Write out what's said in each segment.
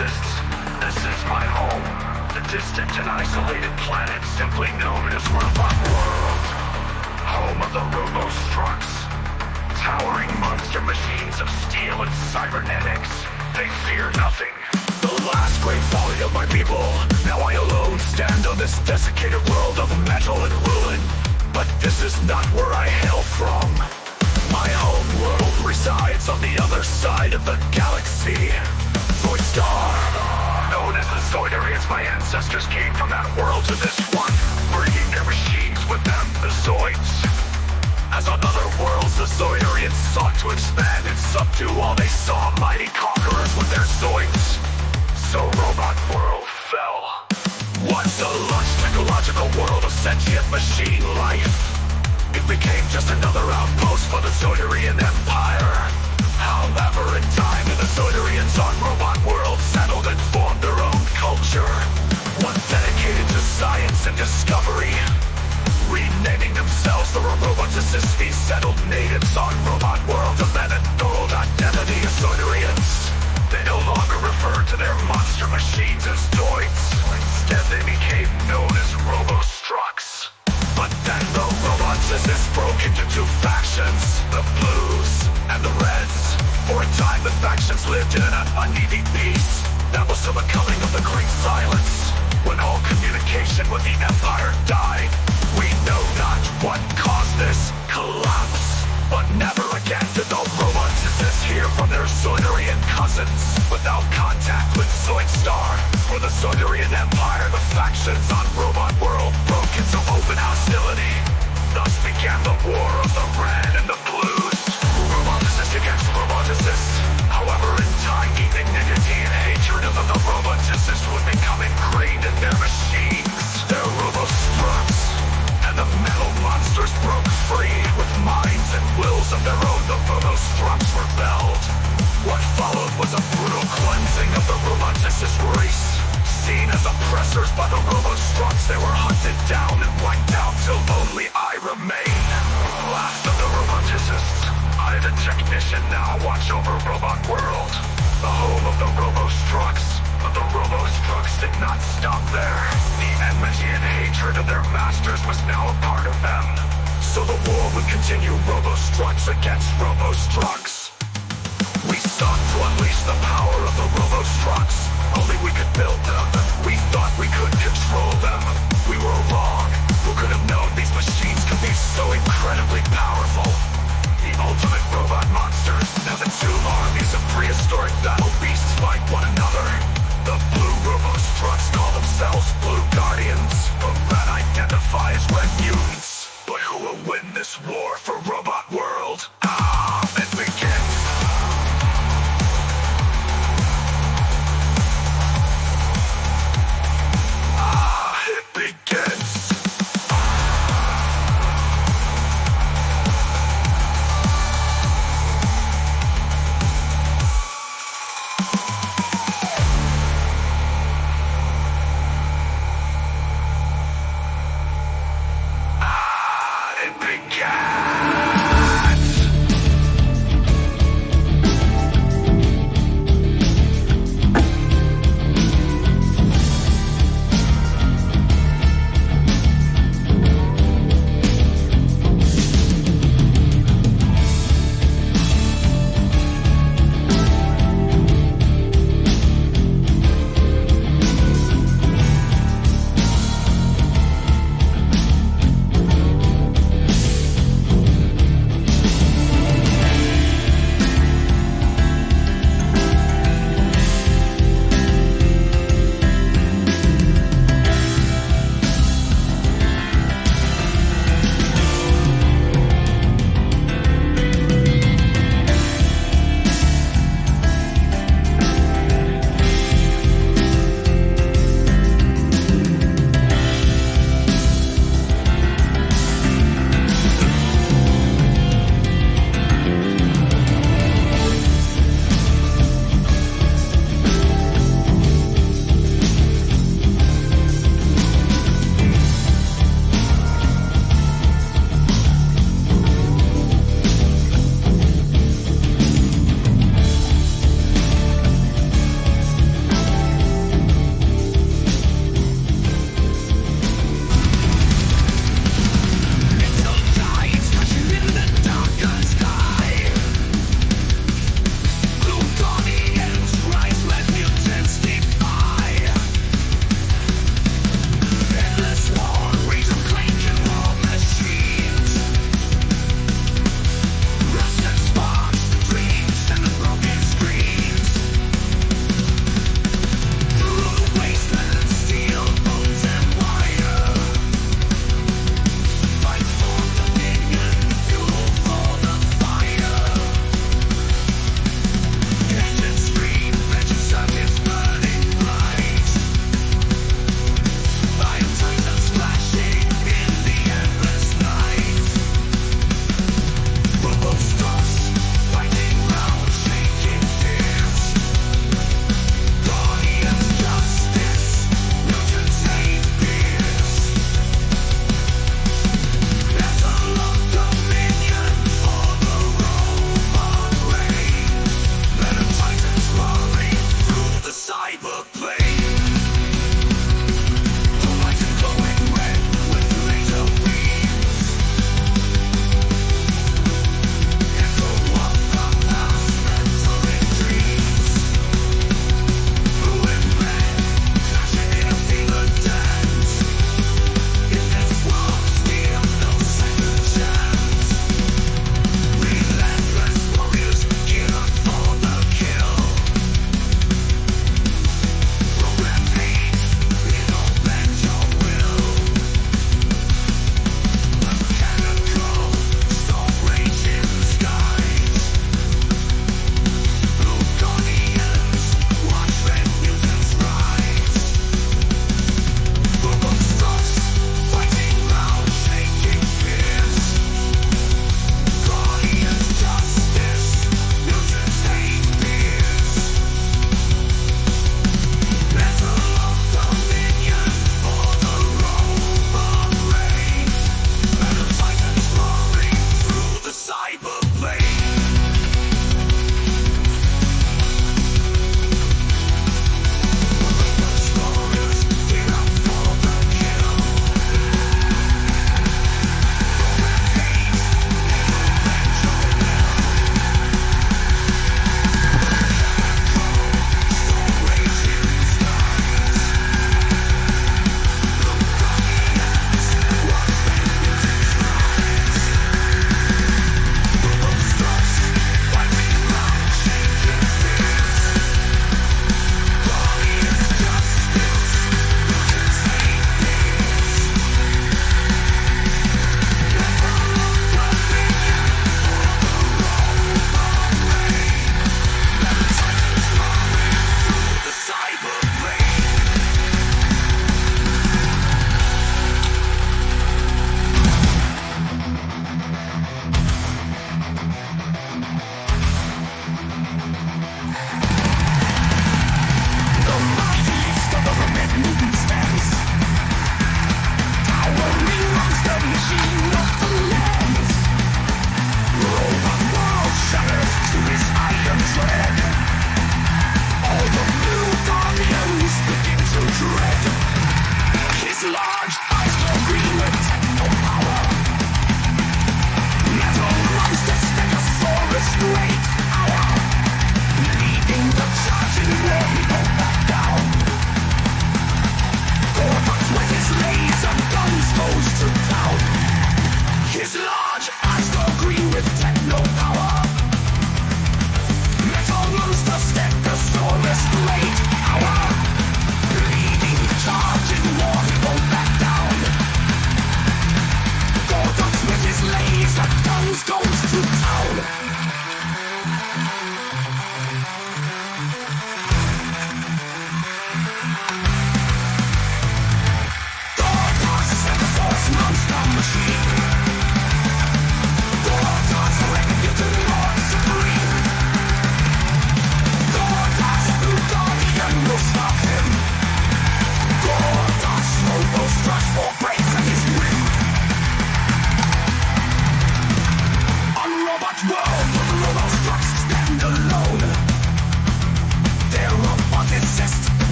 robots. This is my home, the distant and isolated planet simply known as Robot World. Home of the Robostructs. Towering monster machines of steel and cybernetics. They fear nothing. The last great folly of my people. Now I alone stand on this desiccated world of metal and ruin. But this is not where I hail from. My home world resides on the other side of the galaxy. Zoidstar. Known as the Zoidarians, my ancestors came from that world to this one, bringing their machines with them, the Zoids. As on other worlds, the Zoidarians sought to expand and subdue all they saw mighty conquerors with their Zoids. So Robot World fell. Once a lush technological world of sentient machine life, it became just another outpost for the Zoidarian Empire. However, in time, the Zoidarians on Robot World settled and formed their own culture, one dedicated to science and discovery. Renaming themselves the Roboticist, these settled natives on Robot World abandoned the old identity of Zoidarians. They no longer referred to their monster machines as Zoids. Instead, they became known as Robostructs. But then the Roboticists broke into two factions, the Blues and the Reds. For a time, the factions lived in an uneasy peace. That was till the coming of the Great Silence, when all communication with the Empire died. We know not what caused this collapse, but never again did the Roboticists hear from their Zoidarian cousins. Without contact with Zoidstar or the Zoidarian Empire, the factions on Robot World broke into open hostility. Thus began the War of the Red and the Blues. Roboticists against Roboticists. However, in time, the enmity and hatred of the Roboticists would become ingrained in their machines, their Robostructs. And the metal monsters broke free. With minds and wills of their own, the Robostructs rebelled. What followed was a brutal cleansing of the Roboticist race. Seen as oppressors by the Robostructs, they were hunted down and wiped out till only I remain. Last of the Roboticists, I, the technician, now watch over Robot World, the home of the Robostructs. But the Robostructs did not stop there. The enmity and hatred of their masters was now a part of them. So the war would continue, Robostructs against Robostructs. We sought to unleash the power of the Robostructs. Only we could build them. We thought we could control them. We were wrong. Who could have known these machines could be so incredibly powerful? The ultimate robot monsters. Now the two armies of prehistoric battle beasts fight one another. The blue Robostructs call themselves Blue Guardians. The red identify as Red Mutants. But who will win this war for Robot World? It begins.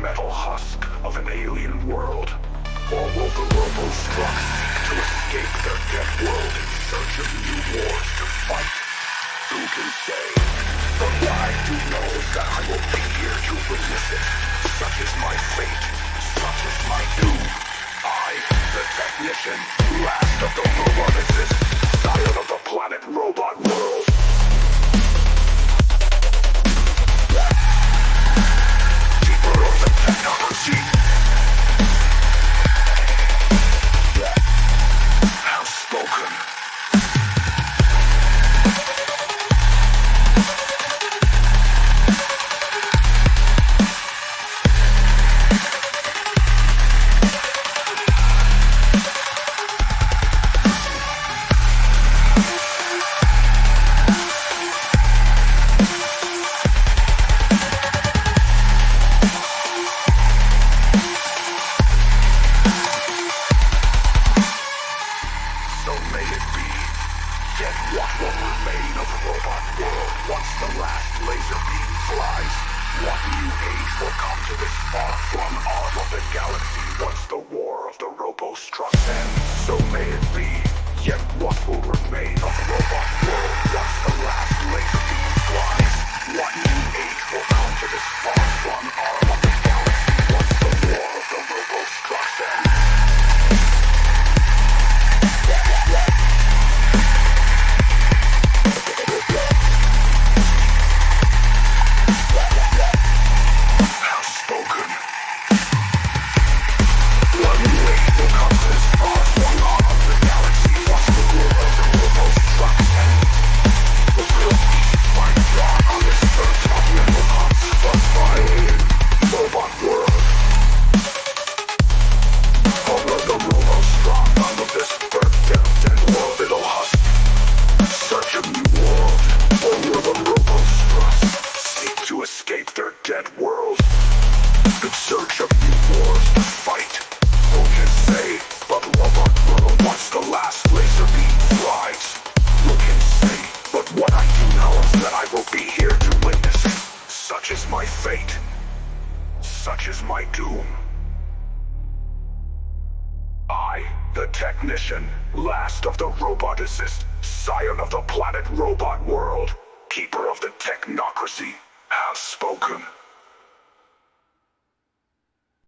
metal husk of an alien world? Or will the robo-struck seek to escape their dead world in search of new wars to fight? Who can say? But I do know that I will be here to witness it. Such is my fate, such is my doom. I, the technician, last of the roboticists, scion of the planet robot world. Keeper of the technology. Have spoken. Last of the roboticists, scion of the planet robot world, keeper of the technocracy, have spoken.